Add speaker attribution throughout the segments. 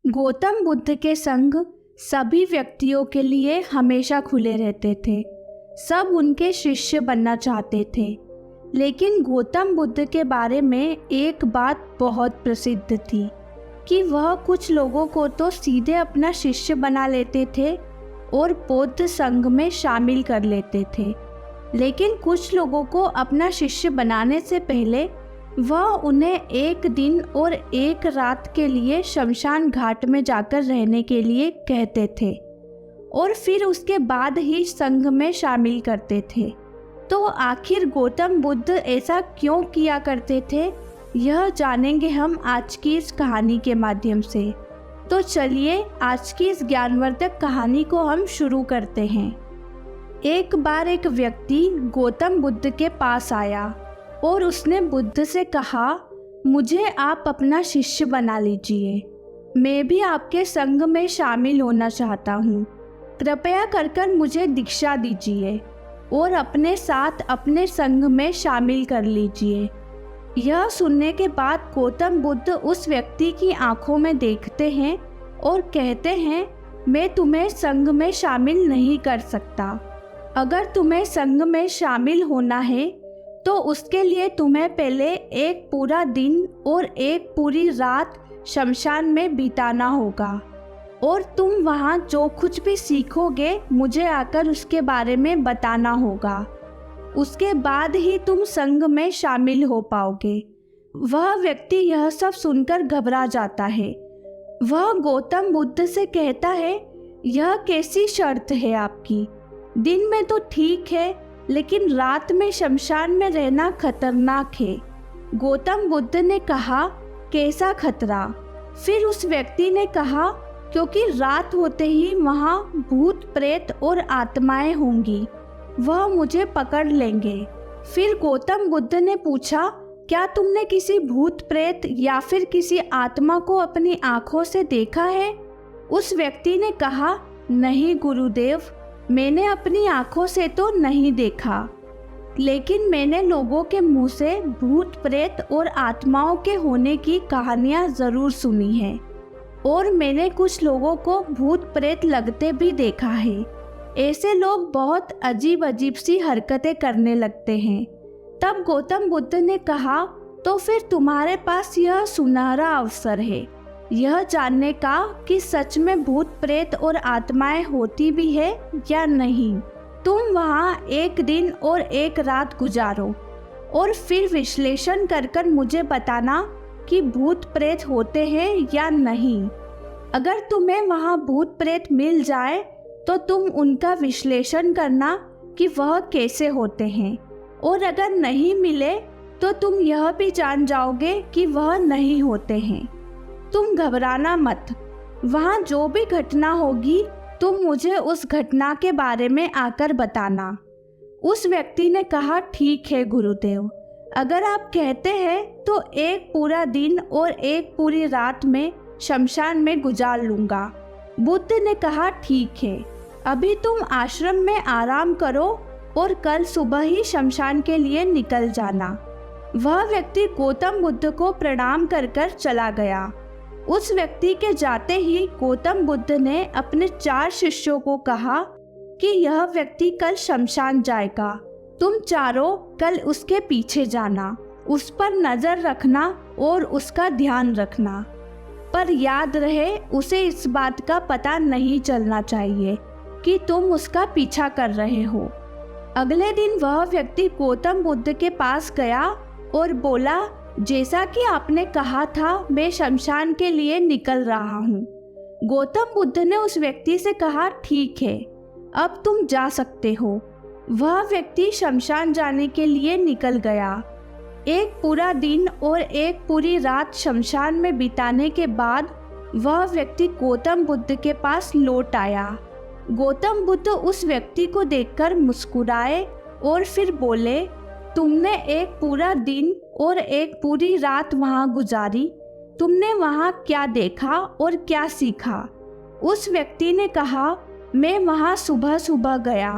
Speaker 1: गौतम बुद्ध के संग सभी व्यक्तियों के लिए हमेशा खुले रहते थे। सब उनके शिष्य बनना चाहते थे। लेकिन गौतम बुद्ध के बारे में एक बात बहुत प्रसिद्ध थी कि वह कुछ लोगों को तो सीधे अपना शिष्य बना लेते थे और बौद्ध संघ में शामिल कर लेते थे, लेकिन कुछ लोगों को अपना शिष्य बनाने से पहले वह उन्हें एक दिन और एक रात के लिए शमशान घाट में जाकर रहने के लिए कहते थे और फिर उसके बाद ही संघ में शामिल करते थे। तो आखिर गौतम बुद्ध ऐसा क्यों किया करते थे, यह जानेंगे हम आज की इस कहानी के माध्यम से। तो चलिए आज की इस ज्ञानवर्धक कहानी को हम शुरू करते हैं। एक बार एक व्यक्ति गौतम बुद्ध के पास आया और उसने बुद्ध से कहा, मुझे आप अपना शिष्य बना लीजिए। मैं भी आपके संघ में शामिल होना चाहता हूँ। कृपया कर मुझे दीक्षा दीजिए और अपने साथ अपने संघ में शामिल कर लीजिए। यह सुनने के बाद गौतम बुद्ध उस व्यक्ति की आंखों में देखते हैं और कहते हैं, मैं तुम्हें संघ में शामिल नहीं कर सकता। अगर तुम्हें संघ में शामिल होना है तो उसके लिए तुम्हें पहले एक पूरा दिन और एक पूरी रात शमशान में बिताना होगा और तुम वहाँ जो कुछ भी सीखोगे मुझे आकर उसके बारे में बताना होगा। उसके बाद ही तुम संघ में शामिल हो पाओगे। वह व्यक्ति यह सब सुनकर घबरा जाता है। वह गौतम बुद्ध से कहता है, यह कैसी शर्त है आपकी? दिन में तो ठीक है, लेकिन रात में शमशान में रहना खतरनाक है। गौतम बुद्ध ने कहा, कैसा खतरा? फिर उस व्यक्ति ने कहा, क्योंकि रात होते ही वहाँ भूत प्रेत और आत्माएं होंगी, वह मुझे पकड़ लेंगे। फिर गौतम बुद्ध ने पूछा, क्या तुमने किसी भूत प्रेत या फिर किसी आत्मा को अपनी आंखों से देखा है? उस व्यक्ति ने कहा, नहीं गुरुदेव, मैंने अपनी आंखों से तो नहीं देखा, लेकिन मैंने लोगों के मुंह से भूत प्रेत और आत्माओं के होने की कहानियां ज़रूर सुनी हैं और मैंने कुछ लोगों को भूत प्रेत लगते भी देखा है। ऐसे लोग बहुत अजीब अजीब सी हरकतें करने लगते हैं। तब गौतम बुद्ध ने कहा, तो फिर तुम्हारे पास यह सुनहरा अवसर है यह जानने का कि सच में भूत प्रेत और आत्माएं होती भी है या नहीं। तुम वहाँ एक दिन और एक रात गुजारो और फिर विश्लेषण कर मुझे बताना कि भूत प्रेत होते हैं या नहीं। अगर तुम्हें वहाँ भूत प्रेत मिल जाए तो तुम उनका विश्लेषण करना कि वह कैसे होते हैं, और अगर नहीं मिले तो तुम यह भी जान जाओगे कि वह नहीं होते हैं। तुम घबराना मत। वहाँ जो भी घटना होगी तुम मुझे उस घटना के बारे में आकर बताना। उस व्यक्ति ने कहा, ठीक है गुरुदेव, अगर आप कहते हैं तो एक पूरा दिन और एक पूरी रात में शमशान में गुजार लूँगा। बुद्ध ने कहा, ठीक है, अभी तुम आश्रम में आराम करो और कल सुबह ही शमशान के लिए निकल जाना। वह व्यक्ति गौतम बुद्ध को प्रणाम कर चला गया। उस व्यक्ति के जाते ही गौतम बुद्ध ने अपने 4 शिष्यों को कहा कि यह व्यक्ति कल शमशान जाएगा, तुम चारों कल उसके पीछे जाना, उस पर नज़र रखना और उसका ध्यान रखना। पर याद रहे, उसे इस बात का पता नहीं चलना चाहिए कि तुम उसका पीछा कर रहे हो। अगले दिन वह व्यक्ति गौतम बुद्ध के पास गया और बोला, जैसा कि आपने कहा था, मैं शमशान के लिए निकल रहा हूँ। गौतम बुद्ध ने उस व्यक्ति से कहा, ठीक है, अब तुम जा सकते हो। वह व्यक्ति शमशान जाने के लिए निकल गया। एक पूरा दिन और एक पूरी रात शमशान में बिताने के बाद वह व्यक्ति गौतम बुद्ध के पास लौट आया। गौतम बुद्ध उस व्यक्ति को देखकर मुस्कुराए और फिर बोले, तुमने एक पूरा दिन और एक पूरी रात वहाँ गुजारी, तुमने वहाँ क्या देखा और क्या सीखा? उस व्यक्ति ने कहा, मैं वहाँ सुबह सुबह गया।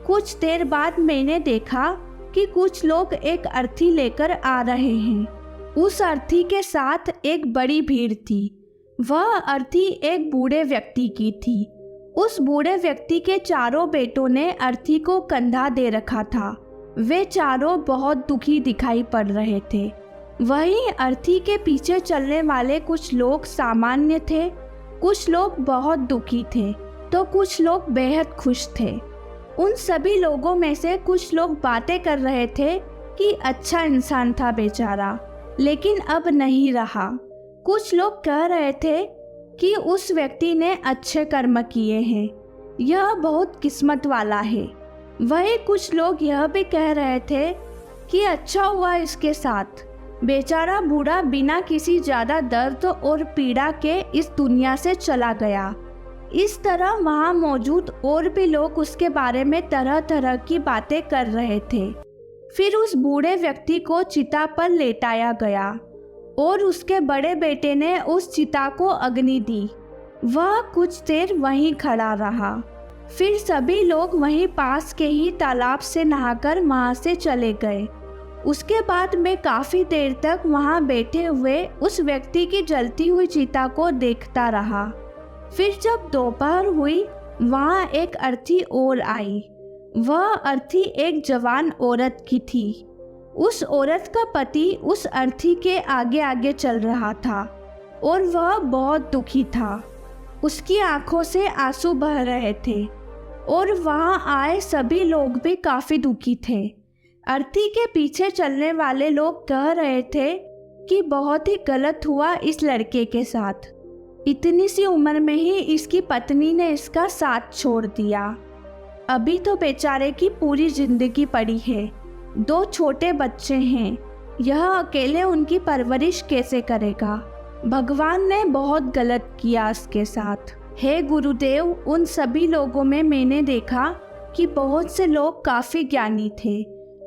Speaker 1: कुछ देर बाद मैंने देखा कि कुछ लोग एक अर्थी लेकर आ रहे हैं। उस अर्थी के साथ एक बड़ी भीड़ थी। वह अर्थी एक बूढ़े व्यक्ति की थी। उस बूढ़े व्यक्ति के चारों बेटों ने अर्थी को कंधा दे रखा था। वे चारों बहुत दुखी दिखाई पड़ रहे थे। वहीं अर्थी के पीछे चलने वाले कुछ लोग सामान्य थे, कुछ लोग बहुत दुखी थे तो कुछ लोग बेहद खुश थे। उन सभी लोगों में से कुछ लोग बातें कर रहे थे कि अच्छा इंसान था बेचारा, लेकिन अब नहीं रहा। कुछ लोग कह रहे थे कि उस व्यक्ति ने अच्छे कर्म किए हैं, यह बहुत किस्मत वाला है। वही कुछ लोग यह भी कह रहे थे कि अच्छा हुआ इसके साथ, बेचारा बूढ़ा बिना किसी ज़्यादा दर्द और पीड़ा के इस दुनिया से चला गया। इस तरह वहाँ मौजूद और भी लोग उसके बारे में तरह तरह की बातें कर रहे थे। फिर उस बूढ़े व्यक्ति को चिता पर लेटाया गया और उसके बड़े बेटे ने उस चिता को अग्नि दी। वह कुछ देर वहीं खड़ा रहा। फिर सभी लोग वहीं पास के ही तालाब से नहाकर वहाँ से चले गए। उसके बाद मैं काफ़ी देर तक वहाँ बैठे हुए उस व्यक्ति की जलती हुई चिता को देखता रहा। फिर जब दोपहर हुई, वहाँ एक अर्थी और आई। वह अर्थी एक जवान औरत की थी। उस औरत का पति उस अर्थी के आगे आगे चल रहा था और वह बहुत दुखी था। उसकी आंखों से आंसू बह रहे थे और वहाँ आए सभी लोग भी काफ़ी दुखी थे। अर्थी के पीछे चलने वाले लोग कह रहे थे कि बहुत ही गलत हुआ इस लड़के के साथ। इतनी सी उम्र में ही इसकी पत्नी ने इसका साथ छोड़ दिया। अभी तो बेचारे की पूरी जिंदगी पड़ी है। 2 छोटे बच्चे हैं, यह अकेले उनकी परवरिश कैसे करेगा? भगवान ने बहुत गलत किया इसके साथ। हे गुरुदेव, उन सभी लोगों में मैंने देखा कि बहुत से लोग काफ़ी ज्ञानी थे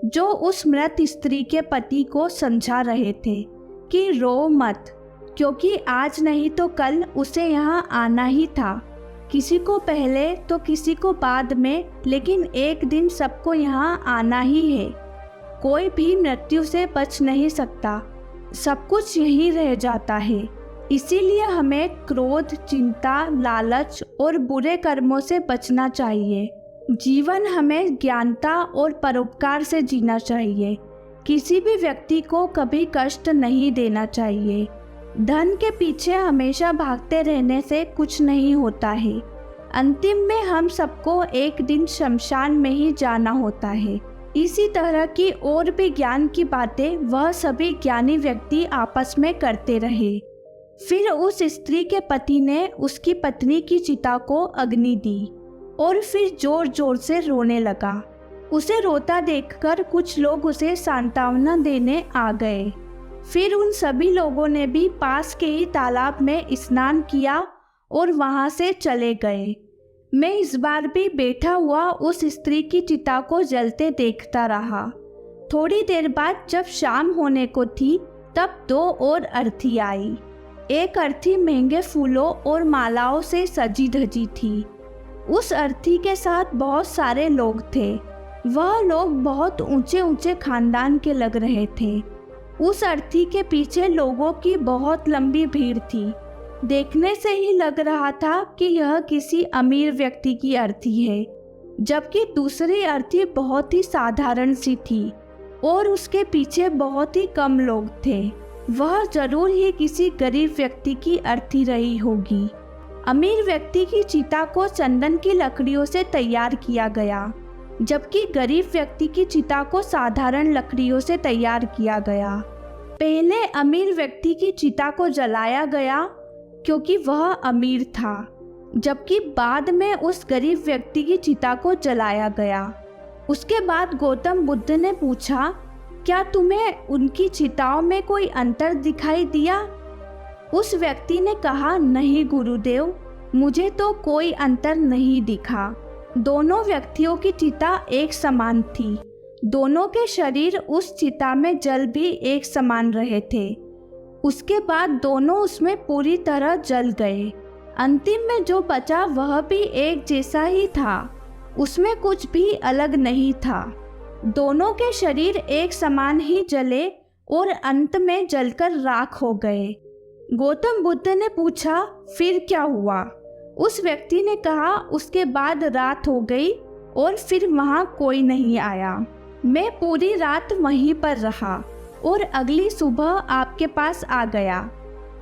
Speaker 1: जो उस मृत स्त्री के पति को समझा रहे थे कि रो मत, क्योंकि आज नहीं तो कल उसे यहाँ आना ही था। किसी को पहले तो किसी को बाद में, लेकिन एक दिन सबको यहाँ आना ही है। कोई भी मृत्यु से बच नहीं सकता, सब कुछ यहीं रह जाता है। इसीलिए हमें क्रोध, चिंता, लालच और बुरे कर्मों से बचना चाहिए। जीवन हमें ज्ञानता और परोपकार से जीना चाहिए। किसी भी व्यक्ति को कभी कष्ट नहीं देना चाहिए। धन के पीछे हमेशा भागते रहने से कुछ नहीं होता है। अंतिम में हम सबको एक दिन शमशान में ही जाना होता है। इसी तरह की और भी ज्ञान की बातें वह सभी ज्ञानी व्यक्ति आपस में करते रहे। फिर उस स्त्री के पति ने उसकी पत्नी की चिता को अग्नि दी और फिर जोर जोर से रोने लगा। उसे रोता देखकर कुछ लोग उसे सांत्वना देने आ गए। फिर उन सभी लोगों ने भी पास के ही तालाब में स्नान किया और वहां से चले गए। मैं इस बार भी बैठा हुआ उस स्त्री की चिता को जलते देखता रहा। थोड़ी देर बाद जब शाम होने को थी, तब 2 और अर्थी आई। एक अर्थी महंगे फूलों और मालाओं से सजी धजी थी। उस अर्थी के साथ बहुत सारे लोग थे। वह लोग बहुत ऊंचे ऊंचे खानदान के लग रहे थे। उस अर्थी के पीछे लोगों की बहुत लंबी भीड़ थी। देखने से ही लग रहा था कि यह किसी अमीर व्यक्ति की अर्थी है, जबकि दूसरी अर्थी बहुत ही साधारण सी थी और उसके पीछे बहुत ही कम लोग थे। वह जरूर ही किसी गरीब व्यक्ति की अर्थी रही होगी। अमीर व्यक्ति की चिता को चंदन की लकड़ियों से तैयार किया गया, जबकि गरीब व्यक्ति की चिता को साधारण लकड़ियों से तैयार किया गया। पहले अमीर व्यक्ति की चिता को जलाया गया क्योंकि वह अमीर था, जबकि बाद में उस गरीब व्यक्ति की चिता को जलाया गया। उसके बाद गौतम बुद्ध ने पूछा, क्या तुम्हें उनकी चिताओं में कोई अंतर दिखाई दिया? उस व्यक्ति ने कहा, नहीं गुरुदेव, मुझे तो कोई अंतर नहीं दिखा। दोनों व्यक्तियों की चिता एक समान थी। दोनों के शरीर उस चिता में जल भी एक समान रहे थे। उसके बाद दोनों उसमें पूरी तरह जल गए। अंतिम में जो बचा वह भी एक जैसा ही था, उसमें कुछ भी अलग नहीं था। दोनों के शरीर एक समान ही जले और अंत में जलकर राख हो गए। गौतम बुद्ध ने पूछा, फिर क्या हुआ? उस व्यक्ति ने कहा, उसके बाद रात हो गई और फिर वहाँ कोई नहीं आया। मैं पूरी रात वहीं पर रहा और अगली सुबह आपके पास आ गया।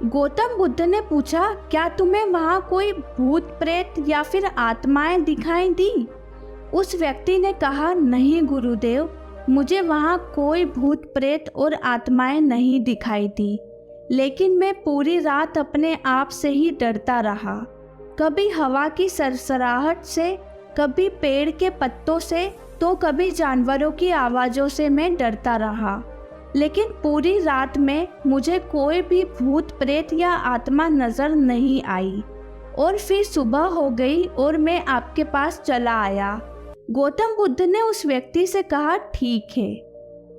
Speaker 1: गौतम बुद्ध ने पूछा, क्या तुम्हें वहाँ कोई भूत प्रेत या फिर आत्माएं दिखाई दी? उस व्यक्ति ने कहा, नहीं गुरुदेव, मुझे वहाँ कोई भूत प्रेत और आत्माएं नहीं दिखाई दी, लेकिन मैं पूरी रात अपने आप से ही डरता रहा। कभी हवा की सरसराहट से, कभी पेड़ के पत्तों से, तो कभी जानवरों की आवाज़ों से मैं डरता रहा, लेकिन पूरी रात में मुझे कोई भी भूत प्रेत या आत्मा नज़र नहीं आई। और फिर सुबह हो गई और मैं आपके पास चला आया। गौतम बुद्ध ने उस व्यक्ति से कहा, ठीक है,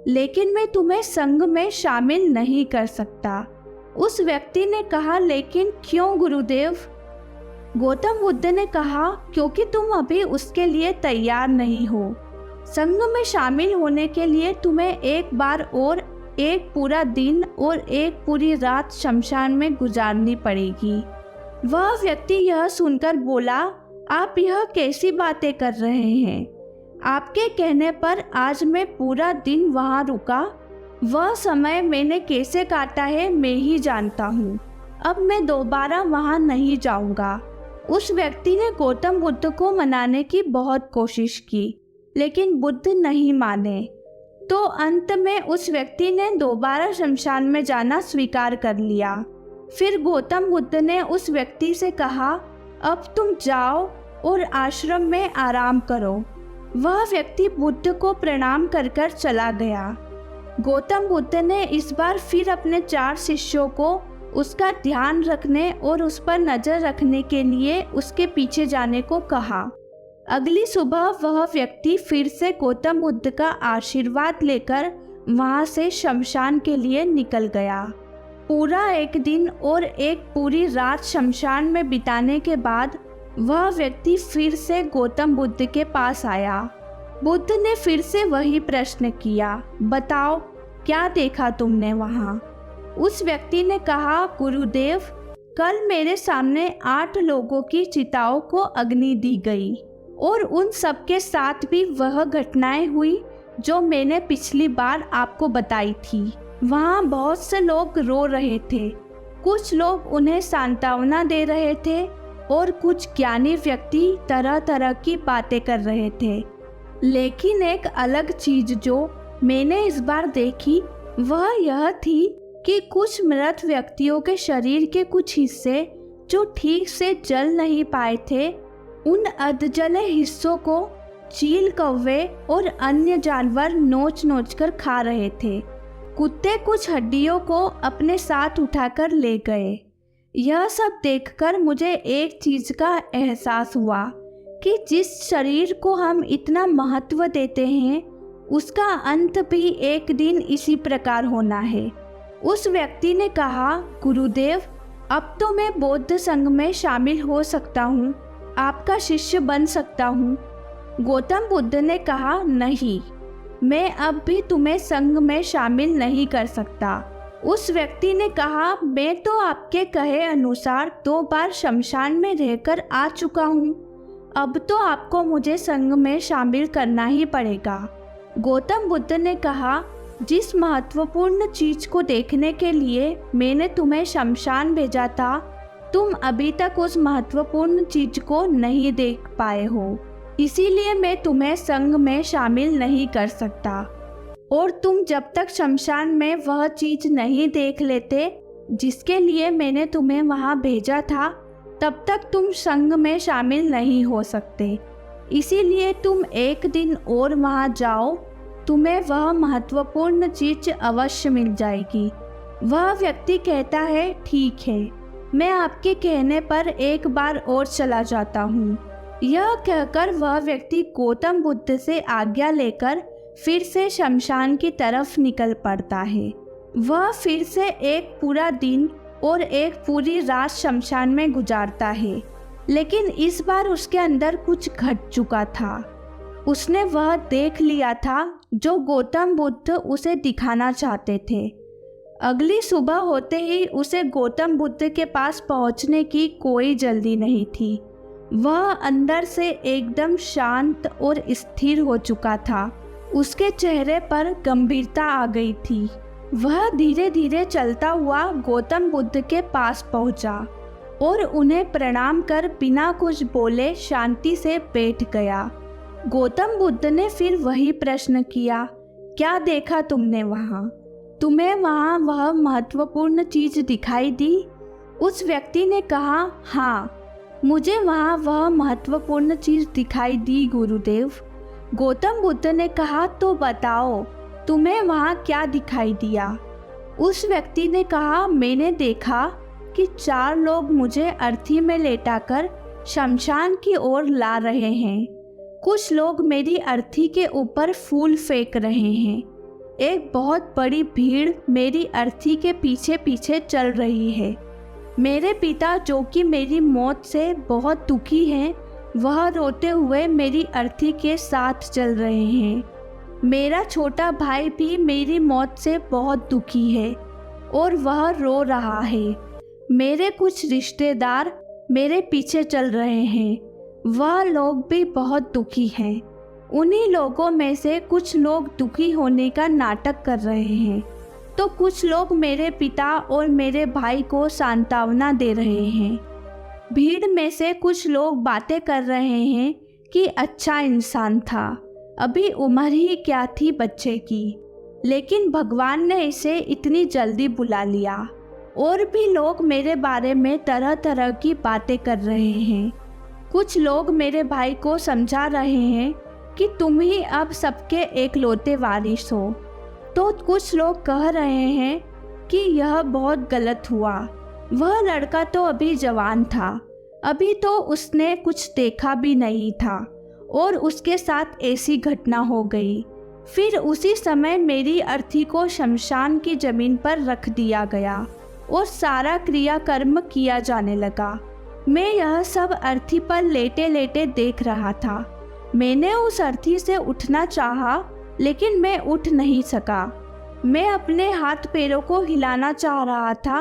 Speaker 1: लेकिन मैं तुम्हें संघ में शामिल नहीं कर सकता। उस व्यक्ति ने कहा, लेकिन क्यों गुरुदेव? गौतम बुद्ध ने कहा, क्योंकि तुम अभी उसके लिए तैयार नहीं हो। संघ में शामिल होने के लिए तुम्हें एक बार और एक पूरा दिन और एक पूरी रात शमशान में गुजारनी पड़ेगी। वह व्यक्ति यह सुनकर बोला, आप यह कैसी बातें कर रहे हैं? आपके कहने पर आज मैं पूरा दिन वहाँ रुका। वह समय मैंने कैसे काटा है मैं ही जानता हूँ। अब मैं दोबारा वहाँ नहीं जाऊँगा। उस व्यक्ति ने गौतम बुद्ध को मनाने की बहुत कोशिश की, लेकिन बुद्ध नहीं माने। तो अंत में उस व्यक्ति ने दोबारा शमशान में जाना स्वीकार कर लिया। फिर गौतम बुद्ध ने उस व्यक्ति से कहा, अब तुम जाओ और आश्रम में आराम करो। वह व्यक्ति बुद्ध को प्रणाम कर कर चला गया। गौतम बुद्ध ने इस बार फिर अपने 4 शिष्यों को उसका ध्यान रखने और उस पर नज़र रखने के लिए उसके पीछे जाने को कहा। अगली सुबह वह व्यक्ति फिर से गौतम बुद्ध का आशीर्वाद लेकर वहाँ से शमशान के लिए निकल गया। पूरा एक दिन और एक पूरी रात शमशान में बिताने के बाद वह व्यक्ति फिर से गौतम बुद्ध के पास आया। बुद्ध ने फिर से वही प्रश्न किया, बताओ क्या देखा तुमने वहाँ? उस व्यक्ति ने कहा, गुरुदेव, कल मेरे सामने 8 लोगों की चिताओं को अग्नि दी गई और उन सबके साथ भी वह घटनाएं हुई जो मैंने पिछली बार आपको बताई थी। वहाँ बहुत से लोग रो रहे थे, कुछ लोग उन्हें सांत्वना दे रहे थे और कुछ ज्ञानी व्यक्ति तरह तरह की बातें कर रहे थे। लेकिन एक अलग चीज जो मैंने इस बार देखी वह यह थी कि कुछ मृत व्यक्तियों के शरीर के कुछ हिस्से जो ठीक से जल नहीं पाए थे, उन अधजले हिस्सों को चील, कौवे और अन्य जानवर नोच नोच कर खा रहे थे। कुत्ते कुछ हड्डियों को अपने साथ उठाकर ले गए। यह सब देखकर मुझे एक चीज़ का एहसास हुआ कि जिस शरीर को हम इतना महत्व देते हैं उसका अंत भी एक दिन इसी प्रकार होना है। उस व्यक्ति ने कहा, गुरुदेव, अब तो मैं बौद्ध संघ में शामिल हो सकता हूँ, आपका शिष्य बन सकता हूँ। गौतम बुद्ध ने कहा, नहीं, मैं अब भी तुम्हें संघ में शामिल नहीं कर सकता। उस व्यक्ति ने कहा, मैं तो आपके कहे अनुसार 2 बार शमशान में रहकर आ चुका हूँ, अब तो आपको मुझे संघ में शामिल करना ही पड़ेगा। गौतम बुद्ध ने कहा, जिस महत्वपूर्ण चीज को देखने के लिए मैंने तुम्हें शमशान भेजा था, तुम अभी तक उस महत्वपूर्ण चीज को नहीं देख पाए हो, इसीलिए मैं तुम्हें संघ में शामिल नहीं कर सकता। और तुम जब तक शमशान में वह चीज नहीं देख लेते जिसके लिए मैंने तुम्हें वहां भेजा था, तब तक तुम संघ में शामिल नहीं हो सकते। इसीलिए तुम एक दिन और वहां जाओ, तुम्हें वह महत्वपूर्ण चीज अवश्य मिल जाएगी। वह व्यक्ति कहता है, ठीक है, मैं आपके कहने पर एक बार और चला जाता हूँ। यह कहकर वह व्यक्ति गौतम बुद्ध से आज्ञा लेकर फिर से शमशान की तरफ निकल पड़ता है। वह फिर से एक पूरा दिन और एक पूरी रात शमशान में गुजारता है, लेकिन इस बार उसके अंदर कुछ घट चुका था। उसने वह देख लिया था जो गौतम बुद्ध उसे दिखाना चाहते थे। अगली सुबह होते ही उसे गौतम बुद्ध के पास पहुंचने की कोई जल्दी नहीं थी। वह अंदर से एकदम शांत और स्थिर हो चुका था। उसके चेहरे पर गंभीरता आ गई थी। वह धीरे धीरे चलता हुआ गौतम बुद्ध के पास पहुंचा और उन्हें प्रणाम कर बिना कुछ बोले शांति से बैठ गया। गौतम बुद्ध ने फिर वही प्रश्न किया, क्या देखा तुमने वहाँ? तुम्हें वहाँ वह महत्वपूर्ण चीज दिखाई दी? उस व्यक्ति ने कहा, हाँ, मुझे वहाँ वह महत्वपूर्ण चीज दिखाई दी गुरुदेव। गौतम बुद्ध ने कहा, तो बताओ तुम्हें वहाँ क्या दिखाई दिया? उस व्यक्ति ने कहा, मैंने देखा कि 4 लोग मुझे अर्थी में लेटाकर शमशान की ओर ला रहे हैं। कुछ लोग मेरी अर्थी के ऊपर फूल फेंक रहे हैं। एक बहुत बड़ी भीड़ मेरी अर्थी के पीछे पीछे चल रही है। मेरे पिता जो कि मेरी मौत से बहुत दुखी हैं, वह रोते हुए मेरी अर्थी के साथ चल रहे हैं। मेरा छोटा भाई भी मेरी मौत से बहुत दुखी है और वह रो रहा है। मेरे कुछ रिश्तेदार मेरे पीछे चल रहे हैं, वह लोग भी बहुत दुखी हैं। उन्हीं लोगों में से कुछ लोग दुखी होने का नाटक कर रहे हैं, तो कुछ लोग मेरे पिता और मेरे भाई को सांत्वना दे रहे हैं। भीड़ में से कुछ लोग बातें कर रहे हैं कि अच्छा इंसान था, अभी उम्र ही क्या थी बच्चे की, लेकिन भगवान ने इसे इतनी जल्दी बुला लिया। और भी लोग मेरे बारे में तरह तरह की बातें कर रहे हैं। कुछ लोग मेरे भाई को समझा रहे हैं कि तुम ही अब सबके एकलौते वारिस हो, तो कुछ लोग कह रहे हैं कि यह बहुत गलत हुआ। वह लड़का तो अभी जवान था, अभी तो उसने कुछ देखा भी नहीं था और उसके साथ ऐसी घटना हो गई। फिर उसी समय मेरी अर्थी को शमशान की जमीन पर रख दिया गया और सारा क्रियाकर्म किया जाने लगा। मैं यह सब अर्थी पर लेटे लेटे देख रहा था। मैंने उस अर्थी से उठना चाहा, लेकिन मैं उठ नहीं सका। मैं अपने हाथ पैरों को हिलाना चाह रहा था,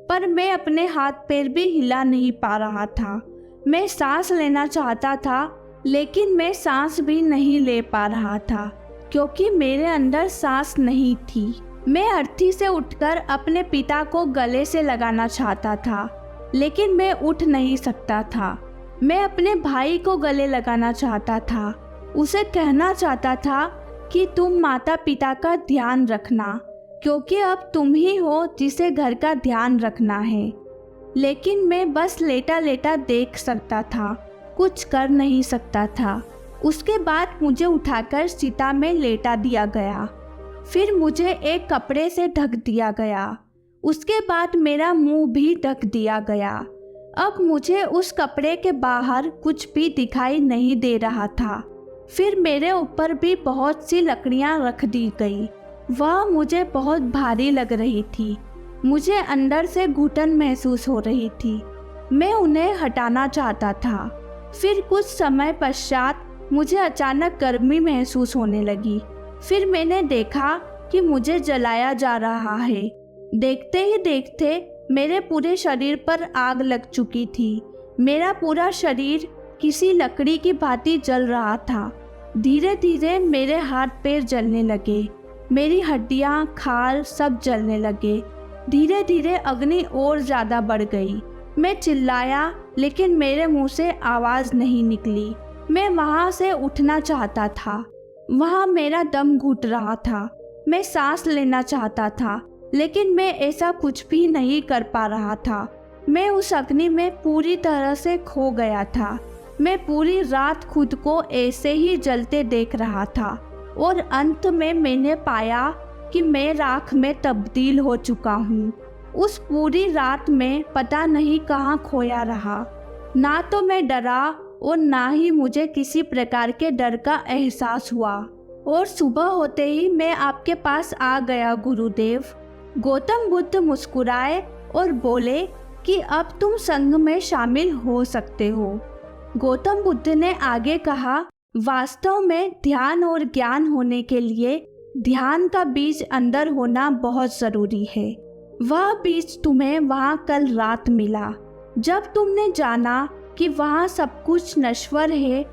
Speaker 1: पर मैं अपने हाथ पैर भी हिला नहीं पा रहा था। मैं सांस लेना चाहता था, लेकिन मैं सांस भी नहीं ले पा रहा था, क्योंकि मेरे अंदर सांस नहीं थी। मैं अर्थी से उठकर अपने पिता को गले से लगाना चाहता था, लेकिन मैं उठ नहीं सकता था। मैं अपने भाई को गले लगाना चाहता था, उसे कहना चाहता था कि तुम माता पिता का ध्यान रखना, क्योंकि अब तुम ही हो जिसे घर का ध्यान रखना है। लेकिन मैं बस लेटा लेटा देख सकता था, कुछ कर नहीं सकता था। उसके बाद मुझे उठाकर चिता में लेटा दिया गया। फिर मुझे एक कपड़े से ढक दिया गया। उसके बाद मेरा मुंह भी ढक दिया गया। अब मुझे उस कपड़े के बाहर कुछ भी दिखाई नहीं दे रहा था। फिर मेरे ऊपर भी बहुत सी लकड़ियां रख दी गई। वह मुझे बहुत भारी लग रही थी। मुझे अंदर से घुटन महसूस हो रही थी। मैं उन्हें हटाना चाहता था। फिर कुछ समय पश्चात मुझे अचानक गर्मी महसूस होने लगी। फिर मैंने देखा कि मुझे जलाया जा रहा है। देखते ही देखते मेरे पूरे शरीर पर आग लग चुकी थी। मेरा पूरा शरीर किसी लकड़ी की भांति जल रहा था। धीरे धीरे मेरे हाथ पैर जलने लगे। मेरी हड्डियां, खाल सब जलने लगे। धीरे धीरे अग्नि और ज़्यादा बढ़ गई। मैं चिल्लाया, लेकिन मेरे मुंह से आवाज़ नहीं निकली। मैं वहाँ से उठना चाहता था। वहाँ मेरा दम घुट रहा था। मैं सांस लेना चाहता था, लेकिन मैं ऐसा कुछ भी नहीं कर पा रहा था। मैं उस अग्नि में पूरी तरह से खो गया था। मैं पूरी रात खुद को ऐसे ही जलते देख रहा था और अंत में मैंने पाया कि मैं राख में तब्दील हो चुका हूँ। उस पूरी रात में पता नहीं कहाँ खोया रहा। ना तो मैं डरा और ना ही मुझे किसी प्रकार के डर का एहसास हुआ। और सुबह होते ही मैं आपके पास आ गया गुरुदेव। गौतम बुद्ध मुस्कुराए और बोले कि अब तुम संघ में शामिल हो सकते हो। गौतम बुद्ध ने आगे कहा, वास्तव में ध्यान और ज्ञान होने के लिए ध्यान का बीज अंदर होना बहुत ज़रूरी है। वह बीज तुम्हें वहाँ कल रात मिला, जब तुमने जाना कि वहाँ सब कुछ नश्वर है।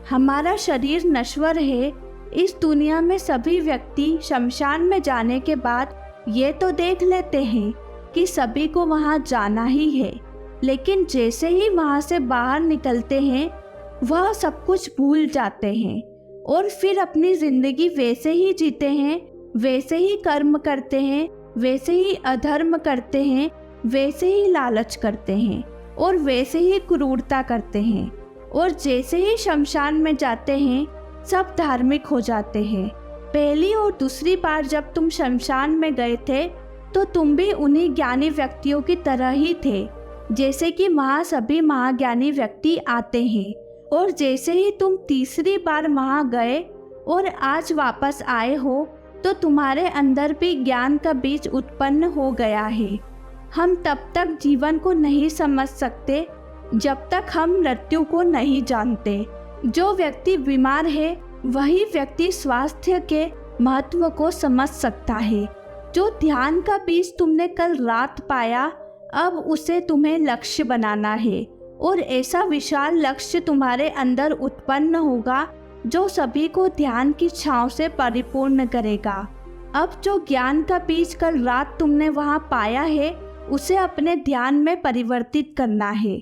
Speaker 1: हमारा शरीर नश्वर है। इस दुनिया में सभी व्यक्ति शमशान में जाने के बाद ये तो देख लेते हैं कि सभी को वहाँ जाना ही है, लेकिन जैसे ही वहाँ से बाहर निकलते हैं वह सब कुछ भूल जाते हैं और फिर अपनी ज़िंदगी वैसे ही जीते हैं, वैसे ही कर्म करते हैं, वैसे ही अधर्म करते हैं, वैसे ही लालच करते हैं और वैसे ही क्रूरता करते हैं। और जैसे ही शमशान में जाते हैं सब धार्मिक हो जाते हैं। पहली और दूसरी बार जब तुम शमशान में गए थे तो तुम भी उन्हीं ज्ञानी व्यक्तियों की तरह ही थे, जैसे कि वहाँ सभी महाज्ञानी व्यक्ति आते हैं। और जैसे ही तुम तीसरी बार वहाँ गए और आज वापस आए हो तो तुम्हारे अंदर भी ज्ञान का बीज उत्पन्न हो गया है। हम तब तक जीवन को नहीं समझ सकते जब तक हम मृत्यु को नहीं जानते। जो व्यक्ति बीमार है वही व्यक्ति स्वास्थ्य के महत्व को समझ सकता है। जो ध्यान का बीज तुमने कल रात पाया, अब उसे तुम्हें लक्ष्य बनाना है और ऐसा विशाल लक्ष्य तुम्हारे अंदर उत्पन्न होगा जो सभी को ध्यान की छांव से परिपूर्ण करेगा। अब जो ज्ञान का बीज कल रात तुमने वहाँ पाया है उसे अपने ध्यान में परिवर्तित करना है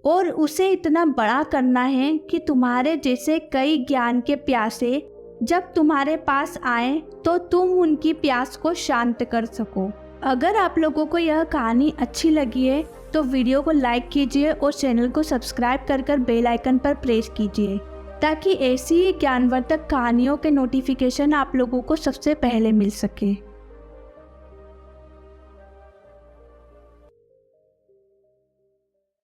Speaker 1: और उसे इतना बड़ा करना है कि तुम्हारे जैसे कई ज्ञान के प्यासे जब तुम्हारे पास आए तो तुम उनकी प्यास को शांत कर सको। अगर आप लोगों को यह कहानी अच्छी लगी है तो वीडियो को लाइक कीजिए और चैनल को सब्सक्राइब कर बेल आइकन पर प्रेस कीजिए ताकि ऐसी ही ज्ञानवर्धक कहानियों के नोटिफिकेशन आप लोगों को सबसे पहले मिल सके।